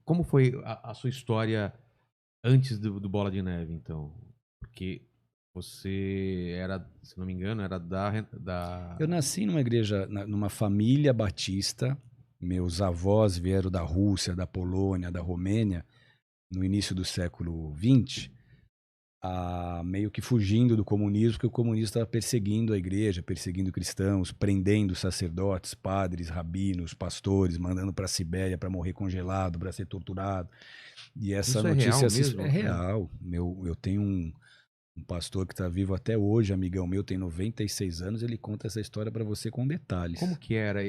como foi a sua história antes do Bola de Neve, então? Porque você era, se não me engano, era Eu da... nasci numa igreja, numa família batista. Meus avós vieram da Rússia, da Polônia, da Romênia, no início do século XX, meio que fugindo do comunismo, porque o comunismo estava perseguindo a igreja, perseguindo cristãos, prendendo sacerdotes, padres, rabinos, pastores, mandando para a Sibéria para morrer congelado, para ser torturado. E essa Isso é real notícia é mesmo? real. Eu tenho um pastor que está vivo até hoje, amigão meu, tem 96 anos, ele conta essa história para você com Como detalhes. que era?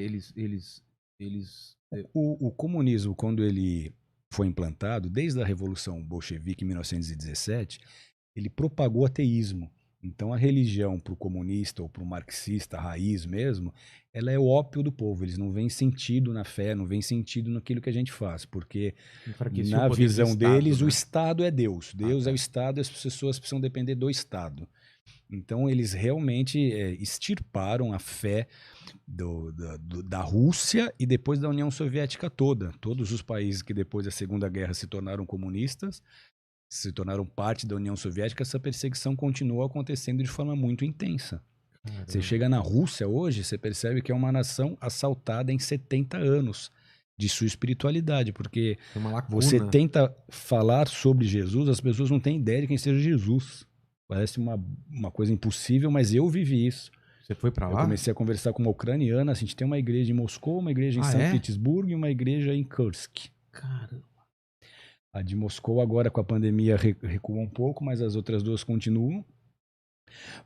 O comunismo, quando ele foi implantado, desde a Revolução Bolchevique em 1917, ele propagou ateísmo. Então, a religião para o comunista ou para o marxista, a raiz mesmo, ela é o ópio do povo. Eles não veem sentido na fé, não veem sentido naquilo que a gente faz, porque enfraquecia o na poder do visão Estado, deles, o né? Estado é Deus. Ah, Deus é o tá. Estado e as pessoas precisam depender do Estado. Então, eles realmente extirparam a fé da Rússia e depois da União Soviética toda. Todos os países que depois da Segunda Guerra se tornaram comunistas, se tornaram parte da União Soviética, essa perseguição continua acontecendo de forma muito intensa. Você Caramba. chega na Rússia hoje, você percebe que é uma nação assaltada em 70 anos de sua espiritualidade, porque Tem uma você lacuna. tenta falar sobre Jesus, as pessoas não têm ideia de quem seja Jesus. Parece uma coisa impossível, mas eu vivi isso. Você foi pra Eu lá? comecei a conversar com uma ucraniana. A gente tem uma igreja em Moscou, uma igreja em Ah, São é? Petersburgo e uma igreja em Kursk. Caramba. A de Moscou agora com a pandemia recuou um pouco, mas as outras duas continuam.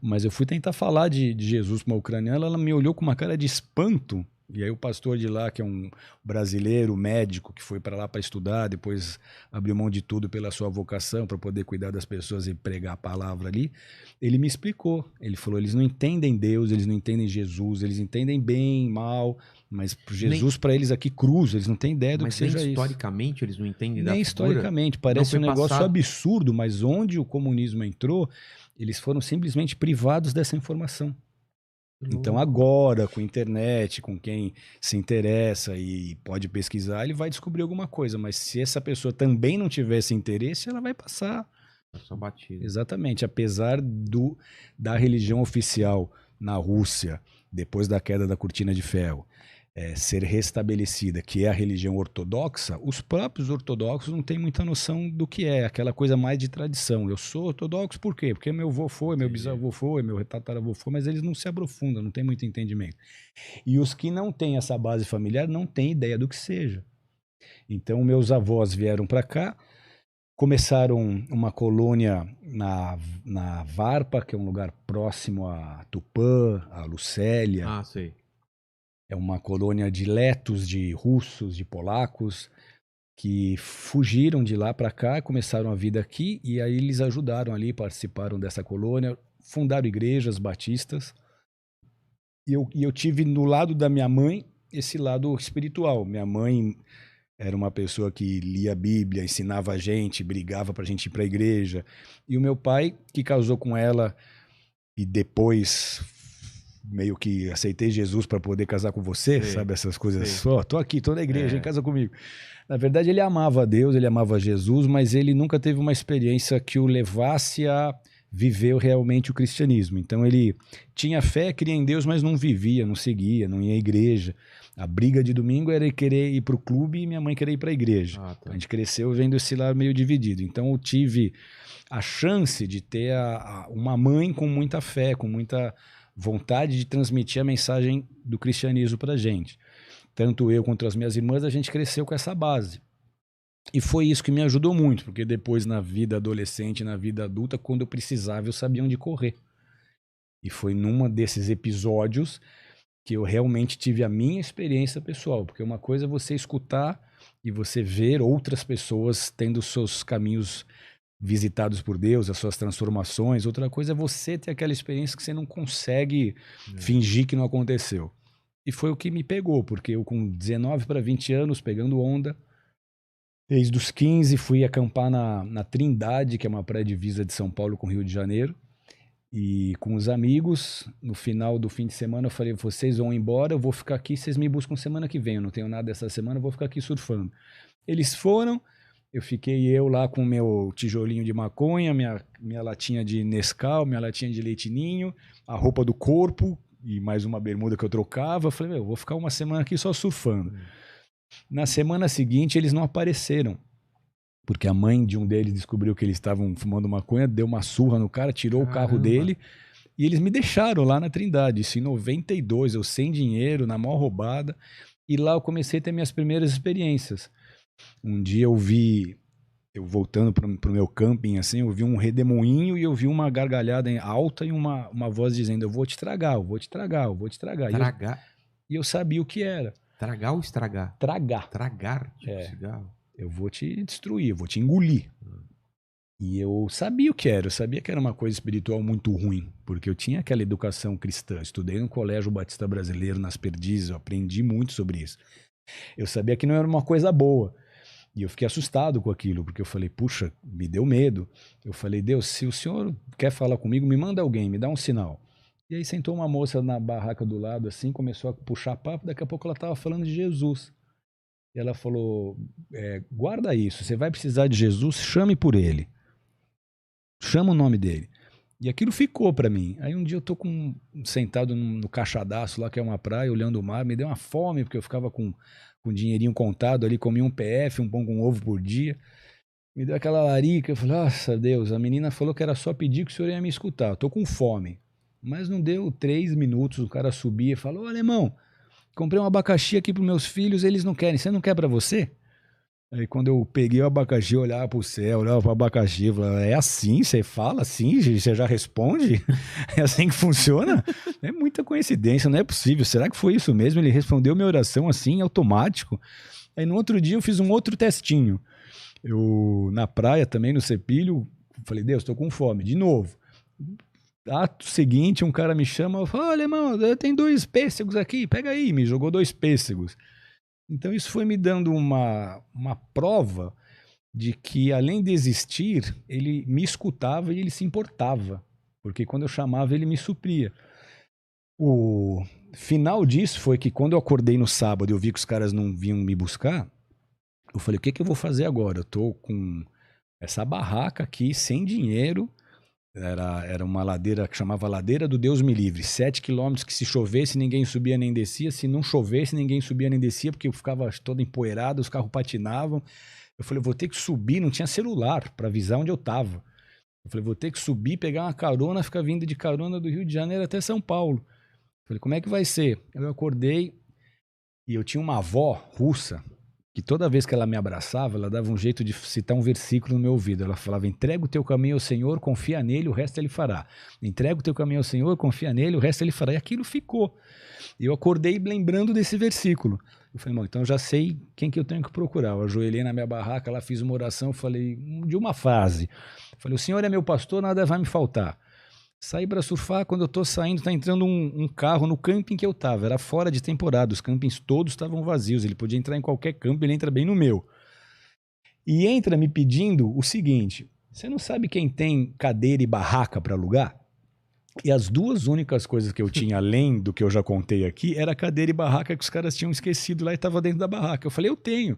Mas eu fui tentar falar de Jesus para uma ucraniana, ela me olhou com uma cara de espanto. E aí o pastor de lá, que é um brasileiro, médico, que foi para lá para estudar, depois abriu mão de tudo pela sua vocação, para poder cuidar das pessoas e pregar a palavra ali, ele me explicou. Ele falou, eles não entendem Deus, eles não entendem Jesus, eles entendem bem, mal, mas Nem, Jesus para eles aqui cruz, eles não têm ideia do que mas nem seja isso. historicamente eles não entendem da Nem figura. historicamente, Não parece foi um negócio passado. absurdo, mas onde o comunismo entrou, eles foram simplesmente privados dessa informação. Que Então louco. agora, com internet, com quem se interessa e pode pesquisar, ele vai descobrir alguma coisa, mas se essa pessoa também não tiver esse interesse, ela vai passar. Passou batido. Exatamente, apesar da religião oficial na Rússia, depois da queda da Cortina de Ferro, ser restabelecida, que é a religião ortodoxa, os próprios ortodoxos não têm muita noção do que é, aquela coisa mais de tradição. Eu sou ortodoxo por quê? Porque meu avô foi, meu Entendi. bisavô foi, meu tataravô foi, mas eles não se aprofundam, não têm muito entendimento. E os que não têm essa base familiar não têm ideia do que seja. Então, meus avós vieram para cá, começaram uma colônia na Varpa, que é um lugar próximo a Tupã, a Lucélia. Ah, sei. É uma colônia de letos, de russos, de polacos, que fugiram de lá para cá, começaram a vida aqui, e aí eles ajudaram ali, participaram dessa colônia, fundaram igrejas batistas. E eu tive no lado da minha mãe esse lado espiritual. Minha mãe era uma pessoa que lia a Bíblia, ensinava a gente, brigava para a gente ir para a igreja. E o meu pai, que casou com ela e depois meio que aceitei Jesus para poder casar com você, Sei. sabe essas coisas? Sei. Ó, tô aqui, tô na igreja, hein, É. casa comigo. Na verdade, ele amava a Deus, ele amava Jesus, mas ele nunca teve uma experiência que o levasse a viver realmente o cristianismo. Então ele tinha fé, cria em Deus, mas não vivia, não seguia, não ia à igreja. A briga de domingo era ele querer ir para o clube e minha mãe querer ir para a igreja. Ah, A tá. gente cresceu vendo esse lado meio dividido. Então eu tive a chance de ter uma mãe com muita fé, com muita vontade de transmitir a mensagem do cristianismo para gente. Tanto eu quanto as minhas irmãs, a gente cresceu com essa base. E foi isso que me ajudou muito, porque depois na vida adolescente, na vida adulta, quando eu precisava, eu sabia onde correr. E foi numa desses episódios que eu realmente tive a minha experiência pessoal, porque uma coisa é você escutar e você ver outras pessoas tendo seus caminhos visitados por Deus, as suas transformações. Outra coisa é você ter aquela experiência que você não consegue É. fingir que não aconteceu. E foi o que me pegou, porque eu com 19 para 20 anos, pegando onda, desde os 15 fui acampar na Trindade, que é uma praia divisa de São Paulo com Rio de Janeiro, e com os amigos, no final do fim de semana eu falei, vocês vão embora, eu vou ficar aqui, vocês me buscam semana que vem, eu não tenho nada essa semana, eu vou ficar aqui surfando. Eles foram, eu fiquei lá com o meu tijolinho de maconha, minha latinha de Nescau, minha latinha de leite ninho, a roupa do corpo e mais uma bermuda que eu trocava. Eu falei, vou ficar uma semana aqui só surfando. Na semana seguinte, eles não apareceram. Porque a mãe de um deles descobriu que eles estavam fumando maconha, deu uma surra no cara, tirou o carro dele e eles me deixaram lá na Trindade. Isso em 92, eu sem dinheiro, na maior roubada. E lá eu comecei a ter minhas primeiras experiências. Um dia eu voltando pro meu camping, assim, eu vi um redemoinho e eu vi uma gargalhada alta e uma voz dizendo, eu vou te tragar, eu vou te tragar, eu vou te tragar. Tragar? E eu sabia o que era. Tragar ou estragar? Tragar. Tragar, tipo cigarro. Eu vou te destruir, eu vou te engolir. E eu sabia o que era, eu sabia que era uma coisa espiritual muito ruim, porque eu tinha aquela educação cristã, estudei no Colégio Batista Brasileiro, nas Perdizes, eu aprendi muito sobre isso. Eu sabia que não era uma coisa boa, e eu fiquei assustado com aquilo, porque eu falei, puxa, me deu medo. Eu falei, Deus, se o senhor quer falar comigo, me manda alguém, me dá um sinal. E aí sentou uma moça na barraca do lado, assim, começou a puxar papo, daqui a pouco ela estava falando de Jesus. E ela falou, guarda isso, você vai precisar de Jesus, chame por ele. Chama o nome dele. E aquilo ficou pra mim. Aí um dia eu tô sentado no Caixadaço lá, que é uma praia, olhando o mar, me deu uma fome, porque eu ficava com dinheirinho contado ali, comia um PF, um pão com ovo por dia. Me deu aquela larica, eu falei, nossa Deus, a menina falou que era só pedir que o senhor ia me escutar, eu tô com fome. Mas não deu 3 minutos, o cara subia e falou, ô alemão, comprei um abacaxi aqui pros meus filhos, eles não querem, você não quer pra você? Aí quando eu peguei o abacaxi, eu olhava pro céu, olhava pro abacaxi, eu falava, é assim? Você fala assim? Você já responde? É assim que funciona? É muita coincidência, não é possível. Será que foi isso mesmo? Ele respondeu minha oração assim, automático. Aí no outro dia eu fiz um outro testinho. Eu, na praia também, no Cepilho, falei, Deus, tô com fome, de novo. Ato seguinte, um cara me chama, fala, olha, irmão, tem 2 pêssegos aqui, pega aí. Me jogou 2 pêssegos. Então isso foi me dando uma prova de que, além de existir, ele me escutava e ele se importava. Porque quando eu chamava, ele me supria. O final disso foi que quando eu acordei no sábado e eu vi que os caras não vinham me buscar, eu falei, o que eu vou fazer agora? Eu tô com essa barraca aqui, sem dinheiro. Era uma ladeira que chamava Ladeira do Deus Me Livre. 7 quilômetros que se chovesse ninguém subia nem descia. Se não chovesse ninguém subia nem descia, porque eu ficava todo empoeirado, os carros patinavam. Eu falei, vou ter que subir, não tinha celular para avisar onde eu tava. Eu falei, vou ter que subir, pegar uma carona, ficar vindo de carona do Rio de Janeiro até São Paulo. Eu falei, como é que vai ser? Eu acordei e eu tinha uma avó russa que toda vez que ela me abraçava, ela dava um jeito de citar um versículo no meu ouvido. Ela falava, entrega o teu caminho ao Senhor, confia nele, o resto ele fará. Entrega o teu caminho ao Senhor, confia nele, o resto ele fará. E aquilo ficou. E eu acordei lembrando desse versículo. Eu falei, irmão, então eu já sei quem que eu tenho que procurar. Eu ajoelhei na minha barraca, lá fiz uma oração, falei, de uma frase. Falei, o Senhor é meu pastor, nada vai me faltar. Saí para surfar, quando eu tô saindo, tá entrando um carro no camping que eu tava. Era fora de temporada, os campings todos estavam vazios. Ele podia entrar em qualquer camping, ele entra bem no meu. E entra me pedindo o seguinte, você não sabe quem tem cadeira e barraca para alugar? E as 2 únicas coisas que eu tinha, além do que eu já contei aqui, era cadeira e barraca que os caras tinham esquecido lá e tava dentro da barraca. Eu falei, eu tenho.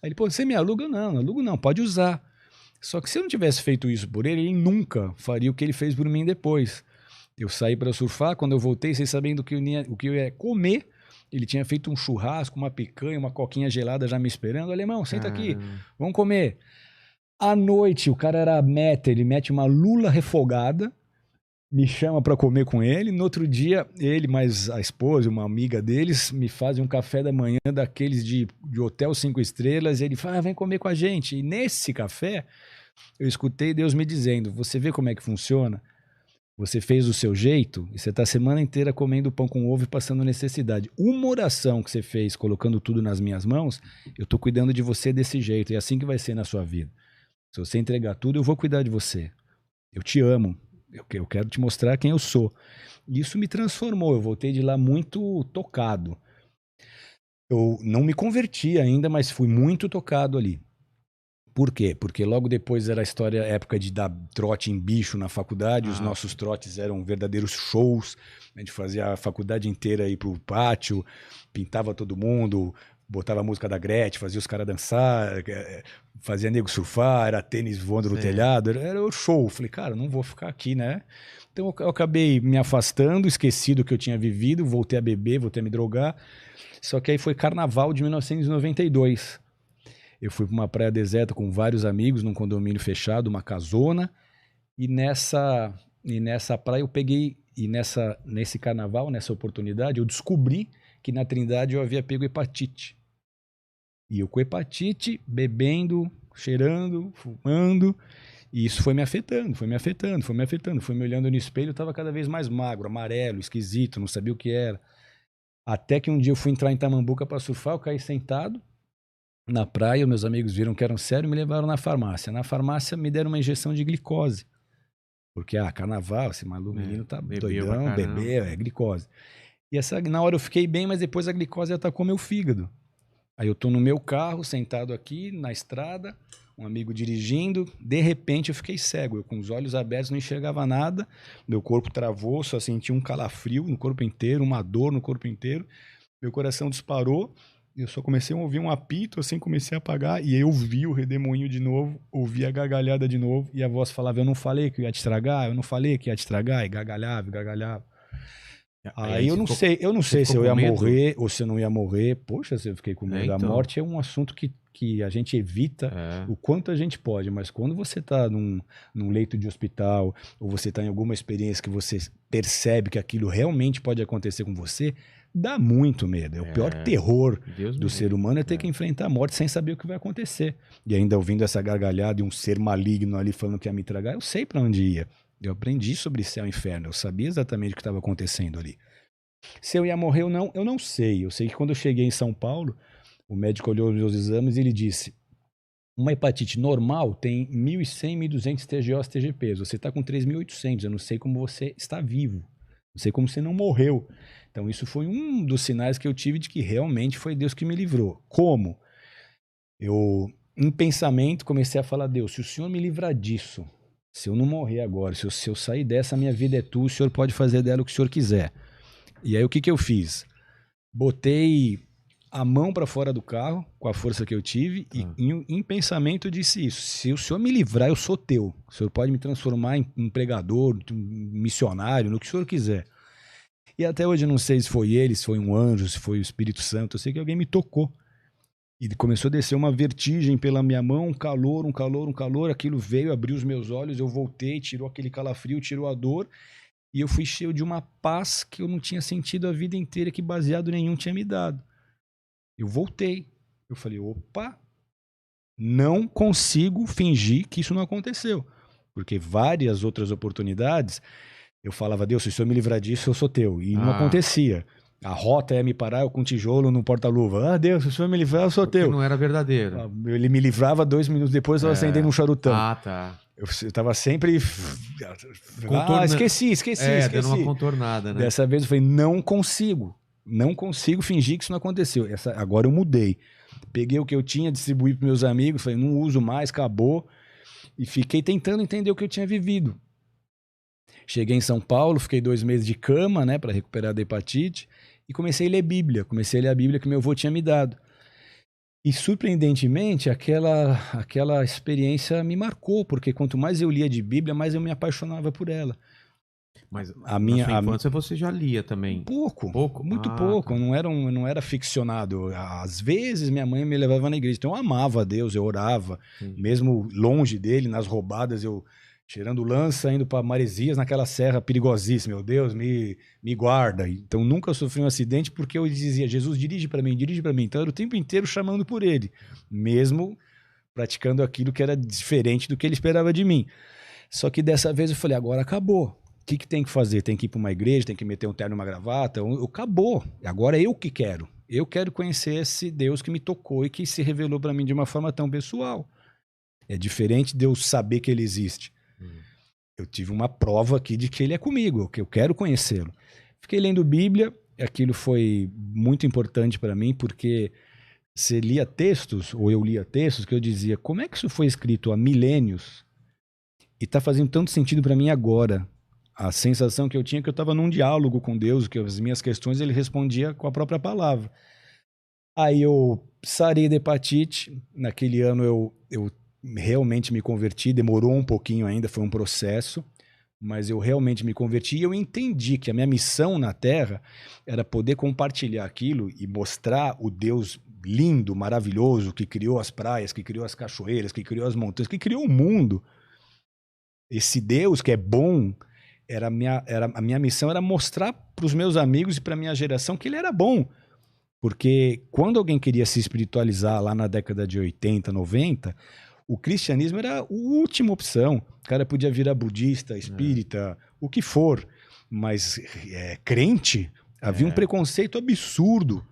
Aí ele, pô, você me aluga? Não, alugo não, pode usar. Só que se eu não tivesse feito isso por ele, ele nunca faria o que ele fez por mim depois. Eu saí para surfar, quando eu voltei, sem sabendo o que eu ia comer, ele tinha feito um churrasco, uma picanha, uma coquinha gelada já me esperando. Alemão, senta aqui, vamos comer. À noite, o cara era ele mete uma lula refogada, me chama para comer com ele. No outro dia, ele mais a esposa, uma amiga deles, me fazem um café da manhã daqueles de hotel 5 estrelas. E ele fala, vem comer com a gente. E nesse café, eu escutei Deus me dizendo, você vê como é que funciona? Você fez do seu jeito e você está a semana inteira comendo pão com ovo e passando necessidade. Uma oração que você fez, colocando tudo nas minhas mãos, eu estou cuidando de você desse jeito. E é assim que vai ser na sua vida. Se você entregar tudo, eu vou cuidar de você. Eu te amo. Eu quero te mostrar quem eu sou. E isso me transformou. Eu voltei de lá muito tocado. Eu não me converti ainda, mas fui muito tocado ali. Por quê? Porque logo depois era a época de dar trote em bicho na faculdade. Os nossos trotes eram verdadeiros shows. A gente fazia a faculdade inteira ir pro pátio, pintava todo mundo, botava a música da Gretchen, fazia os caras dançar, fazia nego surfar, era tênis voando no telhado, era o show. Falei, cara, não vou ficar aqui, né? Então eu acabei me afastando, esqueci do que eu tinha vivido, voltei a beber, voltei a me drogar. Só que aí foi carnaval de 1992. Eu fui para uma praia deserta com vários amigos, num condomínio fechado, uma casona. E nessa praia eu peguei, nesse carnaval, nessa oportunidade, eu descobri que na Trindade eu havia pego hepatite. E eu com hepatite, bebendo, cheirando, fumando. E isso foi me afetando. Foi me olhando no espelho, eu estava cada vez mais magro, amarelo, esquisito, não sabia o que era. Até que um dia eu fui entrar em Tamambuca para surfar, eu caí sentado na praia, meus amigos viram que era um sério e me levaram na farmácia. Na farmácia me deram uma injeção de glicose. Porque, carnaval, esse maluco, menino tá doidão, bebê, é glicose. E na hora eu fiquei bem, mas depois a glicose atacou meu fígado. Aí eu tô no meu carro, sentado aqui na estrada, um amigo dirigindo, de repente eu fiquei cego, eu com os olhos abertos não enxergava nada, meu corpo travou, só senti um calafrio no corpo inteiro, uma dor no corpo inteiro, meu coração disparou, eu só comecei a ouvir um apito, assim, comecei a apagar, e aí eu vi o redemoinho de novo, ouvi a gargalhada de novo, e a voz falava, eu não falei que ia te estragar, e gargalhava. Aí eu não sei se eu ia morrer ou se eu não ia morrer. Poxa, se eu fiquei com medo. Então. A morte é um assunto que a gente evita o quanto a gente pode, mas quando você está num leito de hospital ou você está em alguma experiência que você percebe que aquilo realmente pode acontecer com você, dá muito medo. É o pior terror do ser humano é ter que enfrentar a morte sem saber o que vai acontecer. E ainda ouvindo essa gargalhada e um ser maligno ali falando que ia me tragar, eu sei para onde ia. Eu aprendi sobre céu e inferno, eu sabia exatamente o que estava acontecendo ali. Se eu ia morrer ou não, eu não sei. Eu sei que quando eu cheguei em São Paulo, o médico olhou os meus exames e ele disse, uma hepatite normal tem 1.100, 1.200 TGOs, TGPs. Você está com 3.800, eu não sei como você está vivo. Não sei como você não morreu. Então isso foi um dos sinais que eu tive de que realmente foi Deus que me livrou. Como? Eu, em pensamento, comecei a falar, Deus, se o Senhor me livrar disso, se eu não morrer agora, se eu sair dessa, minha vida é tua, o Senhor pode fazer dela o que o Senhor quiser. E aí o que eu fiz? Botei a mão para fora do carro, com a força que eu tive, e em pensamento eu disse isso, se o Senhor me livrar, eu sou teu. O Senhor pode me transformar em um pregador, um missionário, no que o Senhor quiser. E até hoje eu não sei se foi ele, se foi um anjo, se foi o Espírito Santo, eu sei que alguém me tocou. E começou a descer uma vertigem pela minha mão, um calor, aquilo veio, abriu os meus olhos, eu voltei, tirou aquele calafrio, tirou a dor, e eu fui cheio de uma paz que eu não tinha sentido a vida inteira, que baseado nenhum tinha me dado. Eu voltei, eu falei, opa, não consigo fingir que isso não aconteceu, porque várias outras oportunidades, eu falava, Deus, se o Senhor me livrar disso, eu sou teu, e não acontecia. A rota é me parar, eu com tijolo no porta-luva. Deus, se o Senhor me livrar, eu sou teu. Não era verdadeiro. Ele me livrava 2 minutos depois, eu acendendo um charutão. Tá. Eu tava sempre... Esqueci. Dando uma contornada, né? Dessa vez eu falei, não consigo fingir que isso não aconteceu. Agora eu mudei. Peguei o que eu tinha, distribuí para meus amigos, falei, não uso mais, acabou. E fiquei tentando entender o que eu tinha vivido. Cheguei em São Paulo, fiquei 2 meses de cama, né, para recuperar da hepatite. E comecei a ler a Bíblia que meu avô tinha me dado. E, surpreendentemente, aquela experiência me marcou, porque quanto mais eu lia de Bíblia, mais eu me apaixonava por ela. Mas na sua infância você já lia também? Pouco? Muito pouco. Tá. Eu não era ficcionado. Às vezes minha mãe me levava na igreja, então eu amava a Deus, eu orava. Mesmo longe dele, nas roubadas, eu... cheirando lança, indo para Maresias, naquela serra perigosíssima. Meu Deus, me guarda. Então, nunca sofri um acidente porque eu dizia, Jesus, dirige para mim. Então, era o tempo inteiro chamando por ele, mesmo praticando aquilo que era diferente do que ele esperava de mim. Só que dessa vez eu falei, agora acabou. O que tem que fazer? Tem que ir para uma igreja, tem que meter um terno e uma gravata? Acabou. Agora é eu que quero. Eu quero conhecer esse Deus que me tocou e que se revelou para mim de uma forma tão pessoal. É diferente de eu saber que ele existe. Eu tive uma prova aqui de que ele é comigo, que eu quero conhecê-lo. Fiquei lendo Bíblia, aquilo foi muito importante para mim, porque você lia textos, ou eu lia textos, que eu dizia, como é que isso foi escrito há milênios e está fazendo tanto sentido para mim agora? A sensação que eu tinha é que eu estava num diálogo com Deus, que as minhas questões ele respondia com a própria palavra. Aí eu sarei da hepatite. Naquele ano eu realmente me converti. Demorou um pouquinho ainda, foi um processo. Mas eu realmente me converti e eu entendi que a minha missão na Terra era poder compartilhar aquilo e mostrar o Deus lindo, maravilhoso, que criou as praias, que criou as cachoeiras, que criou as montanhas, que criou o mundo. Esse Deus que é bom, a minha missão era mostrar para os meus amigos e para a minha geração que ele era bom. Porque quando alguém queria se espiritualizar lá na década de 80, 90, o cristianismo era a última opção. O cara podia virar budista, espírita, o que for. Mas crente, havia um preconceito absurdo.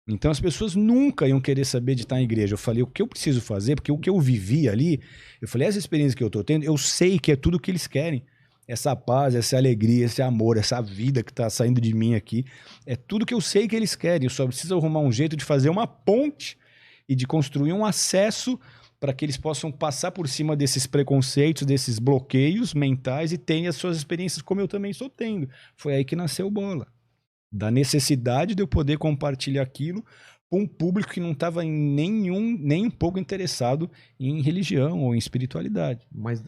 Então as pessoas nunca iam querer saber de estar em igreja. Eu falei, o que eu preciso fazer? Porque o que eu vivi ali, eu falei, essa experiência que eu estou tendo, eu sei que é tudo o que eles querem. Essa paz, essa alegria, esse amor, essa vida que está saindo de mim aqui, é tudo que eu sei que eles querem. Eu só preciso arrumar um jeito de fazer uma ponte e de construir um acesso para que eles possam passar por cima desses preconceitos, desses bloqueios mentais e tenham as suas experiências como eu também estou tendo. Foi aí que nasceu o Bola. Da necessidade de eu poder compartilhar aquilo com um público que não estava nem um pouco interessado em religião ou em espiritualidade. Mas